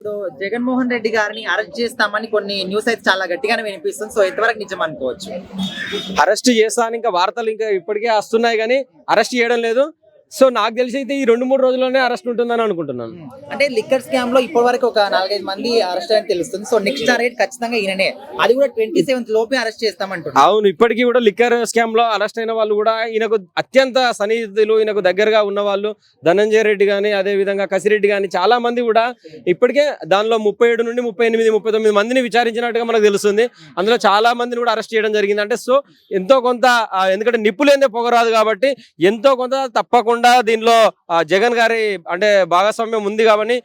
ఇప్పుడు జగన్మోహన్ రెడ్డి గారిని అరెస్ట్ చేస్తామని కొన్ని న్యూస్ అయితే చాలా గట్టిగానే వినిపిస్తుంది. సో ఎంతవరకు నిజం అనుకోవచ్చు? అరెస్ట్ చేస్తాను ఇంకా వార్తలు ఇంకా ఇప్పటికే వస్తున్నాయి కానీ అరెస్ట్ చేయడం లేదు. సో నాకు తెలిసి అయితే ఈ 2-3 రోజుల్లోనే అరెస్ట్ ఉంటుందని అనుకుంటున్నాను. అంటే లిక్కర్ స్కామ్ లో ఇప్పటి వరకు ఒక 4-5 మంది అరెస్ట్ అని తెలుస్తుంది. సో నెక్స్ట్ టార్గెట్ ఖచ్చితంగా ఈయననే, అది కూడా 27th లోపే అరెస్ట్ చేస్తామంటున్నారు. అవును, ఇప్పటికీ కూడా లిక్కర్ స్కామ్ లో అరెస్ట్ అయిన వాళ్ళు కూడా ఈయనకు అత్యంత సన్నిహితులు, ఈయనకు దగ్గరగా ఉన్న వాళ్ళు ధనంజయ రెడ్డి కానీ అదే విధంగా కసిరెడ్డి కానీ చాలా మంది కూడా ఇప్పటికే దానిలో 37 నుండి 38, 39 మందిని విచారించినట్టుగా మనకు తెలుస్తుంది. అందులో చాలా మందిని కూడా అరెస్ట్ చేయడం జరిగింది. అంటే సో ఎంతో కొంత ఎందుకంటే నిప్పులేందే పొగరాదు కాబట్టి ఎంతో కొంత తప్పకుండా దీనిలో జగన్ గారి అంటే భాగస్వామ్యం ఉంది కాబట్టి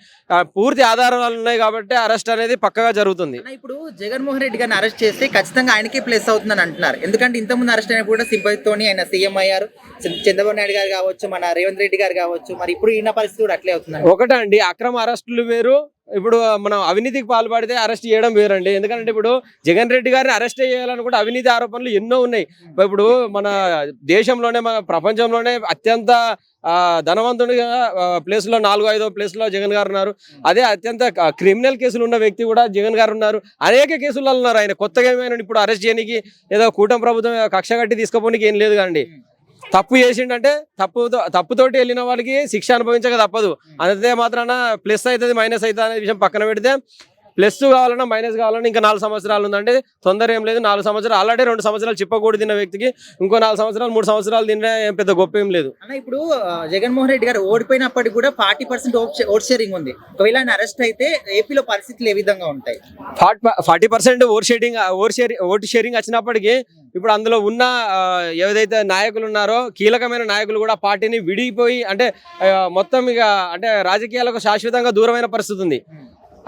పూర్తి ఆధారాలు ఉన్నాయి కాబట్టి అరెస్ట్ అనేది పక్కగా జరుగుతుంది. ఇప్పుడు జగన్మోహన్ రెడ్డి గారిని అరెస్ట్ చేస్తే ఖచ్చితంగా ఆయనకే ప్లేస్ అవుతుందని అంటున్నారు. ఎందుకంటే ఇంతకుముందు అరెస్ట్ అయినప్పుడు కూడా సింపతితోని ఆయన సీఎం అయ్యారు. చంద్రబాబు నాయుడు గారు కావచ్చు, మన రేవంత్ రెడ్డి గారు కావచ్చు, మరి ఇప్పుడు ఈయన పరిస్థితి కూడా అట్లే అవుతుంది. ఒకటే అండి, అక్రమ అరెస్టులు వేరు, ఇప్పుడు మనం అవినీతికి పాల్పడితే అరెస్ట్ చేయడం వేరండి. ఎందుకంటే ఇప్పుడు జగన్ రెడ్డి గారిని అరెస్ట్ చేయాలని కూడా అవినీతి ఆరోపణలు ఎన్నో ఉన్నాయి. ఇప్పుడు మన దేశంలోనే మన ప్రపంచంలోనే అత్యంత ధనవంతుడిగా ప్లేస్లో 4-5వ ప్లేస్లో జగన్ గారు ఉన్నారు. అదే అత్యంత క్రిమినల్ కేసులు ఉన్న వ్యక్తి కూడా జగన్ గారు ఉన్నారు. అనేక కేసులలో ఉన్నారు. ఆయన కొత్తగా ఏమైనా ఇప్పుడు అరెస్ట్ చేయడానికి ఏదో కూటమి ప్రభుత్వం కక్ష కట్టి తీసుకుపోనికి ఏం లేదు కానీ తప్పు చేసిండంటే తప్పుతోటి వెళ్ళిన వాళ్ళకి శిక్ష అనుభవించక తప్పదు. అంతే మాత్రాన ప్లస్ అవుతుంది మైనస్ అవుతుంది అనే విషయం పక్కన పెడితే ప్లస్ కావాలన్నా మైనస్ కావాలన్నా ఇంకా 4 సంవత్సరాలు ఉందంటే తొందర ఏం లేదు. 4 సంవత్సరాలు ఆల్రెడీ 2 సంవత్సరాలు చిప్పకూడి తిన్న వ్యక్తికి ఇంకో 4 సంవత్సరాలు 3 సంవత్సరాలు తిన్నా ఏం పెద్ద గొప్ప ఏం లేదు. అన్న ఇప్పుడు జగన్మోహన్ రెడ్డి గారు ఓడిపోయినప్పటికీ కూడా 40% ఓట్ షేరింగ్ ఉంది. ఒకవేళ ఆయన అరెస్ట్ అయితే ఏపీలో పరిస్థితులు ఏ విధంగా ఉంటాయి? 40% ఓటు షేరింగ్ వచ్చినప్పటికీ ఇప్పుడు అందులో ఉన్న ఏదైతే నాయకులు ఉన్నారో కీలకమైన నాయకులు కూడా పార్టీని విడిపోయి అంటే మొత్తం ఇక అంటే రాజకీయాలకు శాశ్వతంగా దూరమైన పరిస్థితి ఉంది.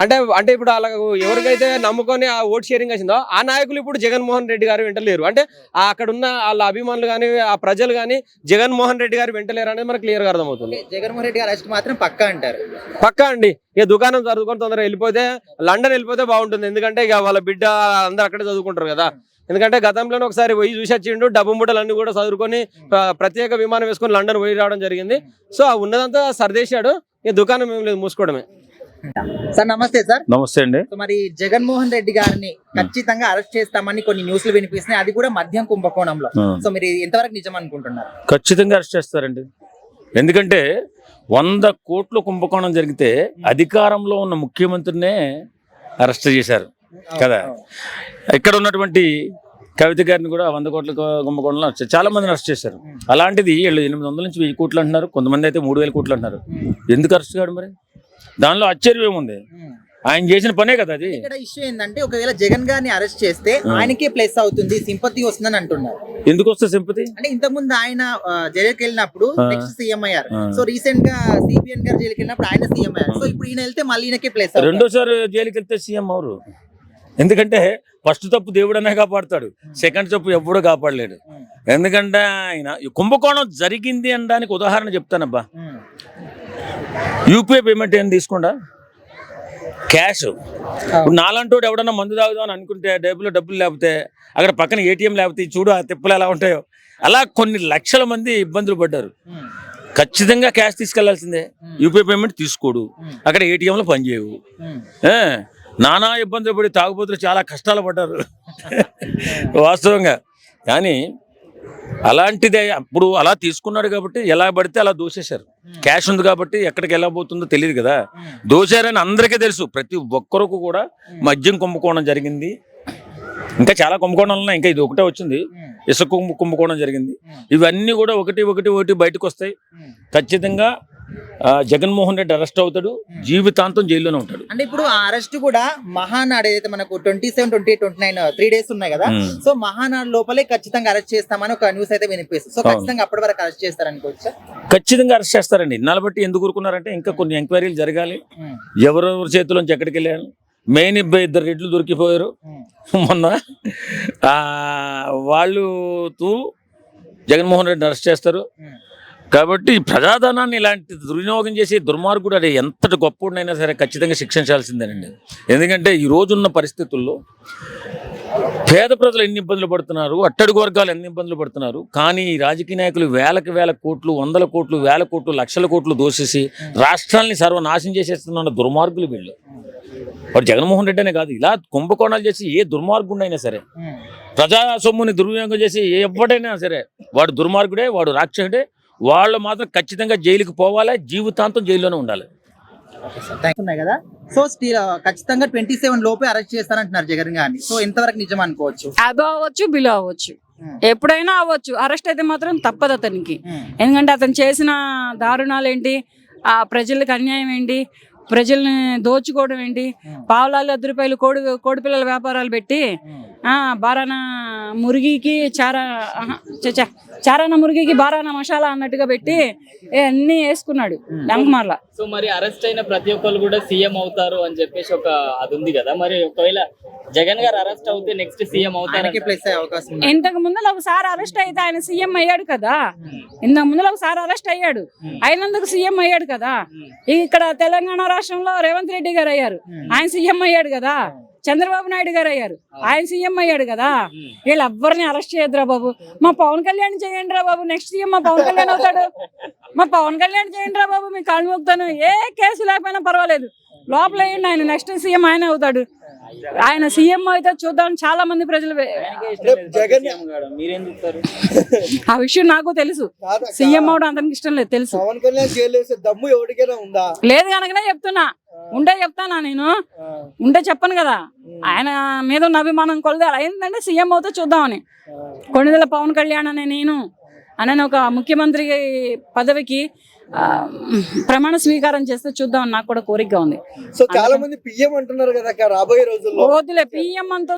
అంటే ఇప్పుడు వాళ్ళకు ఎవరికైతే నమ్ముకొని ఆ ఓట్ షేరింగ్ వచ్చిందో ఆ నాయకులు ఇప్పుడు జగన్మోహన్ రెడ్డి గారు వెంటలేరు. అంటే అక్కడ ఉన్న వాళ్ళ అభిమానులు కానీ ఆ ప్రజలు కానీ జగన్మోహన్ రెడ్డి గారు వెంటలేరు అనేది మనకు క్లియర్గా అర్థమవుతుంది. జగన్మోహన్ రెడ్డి గారు అరెస్ట్ మాత్రం పక్కా అంటారు? పక్కా అండి. ఇక దుకాణం చదువుకొని తొందరగా వెళ్ళిపోతే లండన్ వెళ్ళిపోతే బాగుంటుంది. ఎందుకంటే ఇక వాళ్ళ బిడ్డ అందరూ అక్కడే చదువుకుంటారు కదా. ఎందుకంటే గతంలోనే ఒకసారి పోయి చూసి వచ్చిండు, డబ్బు ముట్టలన్నీ కూడా చదువుకొని ప్రత్యేక విమానం వేసుకొని లండన్ పోయి రావడం జరిగింది. సో ఉన్నదంతా సర్దేశాడు. ఇక దుకాణం ఏం లేదు, మూసుకోవడమే. సార్ నమస్తే. సార్ నమస్తే అండి. మరి జగన్మోహన్ రెడ్డి గారిని ఖచ్చితంగా అరెస్ట్ చేస్తామని కొన్ని న్యూస్లు వినిపిస్తున్నాయి, అది కూడా మద్యం కుంభకోణంలో. సో మీరు ఎంతవరకు నిజం అనుకుంటున్నారు? ఖచ్చితంగా అరెస్ట్ చేస్తారండి. ఎందుకంటే 100 కోట్ల కుంభకోణం జరిగితే అధికారంలో ఉన్న ముఖ్యమంత్రినే అరెస్ట్ చేశారు కదా. ఇక్కడ ఉన్నటువంటి కవిత గారిని కూడా 100 కోట్ల కుంభకోణంలో చాలా మందిని అరెస్ట్ చేశారు. అలాంటిది వీళ్ళు 800 నుంచి 1000 కోట్లు అంటున్నారు, కొంతమంది అయితే 3000 కోట్లు అంటున్నారు. ఎందుకు అరెస్ట్ కాడు? మరి దానిలో ఆశ్చర్యం ఏముంది? ఆయన చేసిన పనే కదా అది. ఇక్కడ ఇష్యూ ఏంటంటే ఒకవేళ జగన్ గారిని అరెస్ట్ చేస్తే ఆయనకే ప్లస్ అవుతుంది, సింపతి వస్తుందని అంటున్నారు. ఎందుకు వస్తుంది సింపతి? అంటే ఇంతకు ముందు ఆయన జైలుకి వెళ్ళినప్పుడు నెక్స్ట్ సీఎం అయ్యారు. సో రీసెంట్ గా సిపిఎన్ గారు జైలుకి వెళ్ళినప్పుడు ఆయన సీఎం అయ్యారు. సో ఇప్పుడు ఈయన వెళ్తే మళ్ళీ ఈయనకే ప్లస్. రెండోసారి జైలుకి వెళ్తే సీఎం అవరు. ఎందుకంటే ఫస్ట్ తప్పు దేవుడనే కాపాడుతాడు, సెకండ్ తప్పు ఎప్పుడూ కాపాడలేడు. ఎందుకంటే ఆయన కుంభకోణం జరిగింది అనడానికి ఉదాహరణ చెప్తానబ్బా. యూపీఐ పేమెంట్ ఏం తీసుకుండా క్యాష్. ఇప్పుడు నాలంటోడు ఎవడన్నా మందు తాగుదాం అని అనుకుంటే డబ్బులు లేకపోతే అక్కడ పక్కన ఏటీఎం లేకపోతే చూడు ఆ తిప్పలు ఎలా ఉంటాయో అలా కొన్ని లక్షల మంది ఇబ్బందులు పడ్డారు. ఖచ్చితంగా క్యాష్ తీసుకెళ్లాల్సిందే. యూపీఐ పేమెంట్ తీసుకోడు, అక్కడ ఏటీఎంలో పనిచేయవు. నానా ఇబ్బందులు పడి తాగుబోతులు చాలా కష్టాలు పడ్డారు వాస్తవంగా. కానీ అలాంటిదే అప్పుడు అలా తీసుకున్నాడు కాబట్టి ఎలా పడితే అలా దోసేశారు. క్యాష్ ఉంది కాబట్టి ఎక్కడికి ఎలా పోతుందో తెలియదు కదా, దోశారని అందరికీ తెలుసు. ప్రతి ఒక్కరికి కూడా మద్యం కుంభకోణం జరిగింది. ఇంకా చాలా కుంభకోణాలు ఉన్నాయి, ఇంకా ఇది ఒకటే వచ్చింది. ఇసుక కుంభకోణం జరిగింది. ఇవన్నీ కూడా ఒకటి బయటకు వస్తాయి. ఖచ్చితంగా జగన్మోహన్ రెడ్డి అరెస్ట్ అవుతాడు, జీవితాంతం జైల్లోనే ఉంటాడు. అంటే ఇప్పుడు ఆ అరెస్ట్ కూడా మహానాడు ఏదైతే మనకు 27, 28, 29 3 days ఉన్నాయి కదా. సో మహానాడు లోపలే ఖచ్చితంగా అరెస్ట్ చేస్తామని ఒక న్యూస్ అయితే వినిపిస్తుంది. సో ఖచ్చితంగా అప్పటి వరకు అరెస్ట్ చేస్తారనుకోవచ్చా? ఖచ్చితంగా అరెస్ట్ చేస్తారండి. ఇన్నాళ్ళు బట్టి ఎందుకు ఊరుకున్నారంటే ఇంకా కొన్ని ఎంక్వైరీలు జరగాలి. ఎవరెవరి చేతిలోంచి ఎక్కడికి వెళ్ళారు. మెయిన్ 2 రెడ్లు దొరికిపోయారు మొన్న. వాళ్ళు జగన్మోహన్ రెడ్డిని అరెస్ట్ చేస్తారు కాబట్టి ప్రజాధనాన్ని ఇలాంటి దుర్వినియోగం చేసి దుర్మార్గుడు అది ఎంతటి గొప్పనైనా సరే ఖచ్చితంగా శిక్షించాల్సిందేనండి. ఎందుకంటే ఈ రోజున్న పరిస్థితుల్లో పేద ప్రజలు ఎన్ని ఇబ్బందులు పడుతున్నారు, అట్టడుగు వర్గాలు ఎన్ని ఇబ్బందులు పడుతున్నారు. కానీ ఈ రాజకీయ నాయకులు వేల కోట్లు, 100 కోట్లు, 1000 కోట్లు, లక్షల కోట్లు దోసేసి రాష్ట్రాల్ని సర్వనాశనం చేసేస్తున్న దుర్మార్గులు వీళ్ళు. వాడు జగన్మోహన్ రెడ్డి అనే కాదు, ఇలా కుంభకోణాలు చేసి ఏ దుర్మార్గుడైనా సరే, ప్రజా సొమ్ముని దుర్వినియోగం చేసి ఎవడైనా సరే వాడు దుర్మార్గుడే, వాడు రాక్షసుడే. వాళ్ళు మాత్రం ఖచ్చితంగా జైలుకి పోవాలి, జీవితాంతం జైల్లోనే ఉండాలి. ఉన్నాయి కదా, సో స్టిల్ ఖచ్చితంగా 27 లోపే అరెస్ట్ చేస్తారంటున్నారు జగన్ గారిని. సో ఎంతవరకు నిజం అనుకోవచ్చు? అదో అవ్వచ్చు, బిలో అవ్వచ్చు, ఎప్పుడైనా అవ్వచ్చు. అరెస్ట్ అయితే మాత్రం తప్పదు అతనికి. ఎందుకంటే అతను చేసిన దారుణాలు ఏంటి, ఆ ప్రజలకు అన్యాయం ఏంటి, ప్రజల్ని దోచుకోవడం ఏంటి, పావులాలు 10 రూపాయలు కోడి పిల్లల వ్యాపారాలు పెట్టి బారానా మురిగికి చారానా మురిగికి బారానా మసాలా అన్నట్టుగా పెట్టి అన్ని వేసుకున్నాడు వెంకమార్ల. సో మరి అరెస్ట్ అయిన ప్రతి ఒక్కరు కూడా సీఎం అవుతారు అని చెప్పేసి ఒక అది ఉంది కదా, మరి ఒకవేళ జగన్ గారు అరెస్ట్ అవుతే నెక్స్ట్ సీఎం అవుతారు? ప్లేస్ అయ్యే అవకాశం ఉంది. ఇంతకు ముందు ఒకసారి అరెస్ట్ అయితే ఆయన సీఎం అయ్యాడు కదా, ఇంతకు ముందు ఒకసారి అరెస్ట్ అయ్యాడు, అయినందుకు సీఎం అయ్యాడు కదా. ఇక్కడ తెలంగాణ రాష్ట్రంలో రేవంత్ రెడ్డి గారు అయ్యారు, ఆయన సీఎం అయ్యాడు కదా. చంద్రబాబు నాయుడు గారు అయ్యారు, ఆయన సీఎం అయ్యాడు కదా. వీళ్ళు ఎవ్వరిని అరెస్ట్ చేయొద్దురా బాబు. మా పవన్ కళ్యాణ్ చేయండి రా బాబు, నెక్స్ట్ సీఎం మా పవన్ కళ్యాణ్ అవుతాడు. మా పవన్ కళ్యాణ్ చేయండి రా బాబు, మీ కాళ్ళు మొక్కుతాను. ఏ కేసు లేకపోయినా పర్వాలేదు, లోపల వేయండి, ఆయన నెక్స్ట్ సీఎం ఆయన అవుతాడు. ఆయన సీఎం అయితే చూద్దాం చాలా మంది ప్రజలు. మీరేం చెప్తారు? ఆ విషయం నాకు తెలుసు, సీఎం అవడం అతనికి ఇష్టం లేదు తెలుసు. పవన్ కళ్యాణ్ జైలు దమ్ము ఎవరికైనా ఉందా? లేదు కనుకనే చెప్తున్నా, ఉంటే చెప్తానా నేను, ఉంటే చెప్పను కదా. ఆయన మీద ఉన్న అభిమానం కొలదాలి. ఏంటంటే సీఎం అవుతే చూద్దామని. కొణిదెల పవన్ కళ్యాణ్ అనే నేను అనే ఒక ముఖ్యమంత్రి పదవికి ప్రమాణ స్వీకారం చేస్తే చూద్దామని నాకు కూడా కోరికగా ఉంది. సో చాలా మంది పిఎం అంటున్నారు కదా రాబోయే రోజుల్లో. వద్దులే, పిఎం అంతా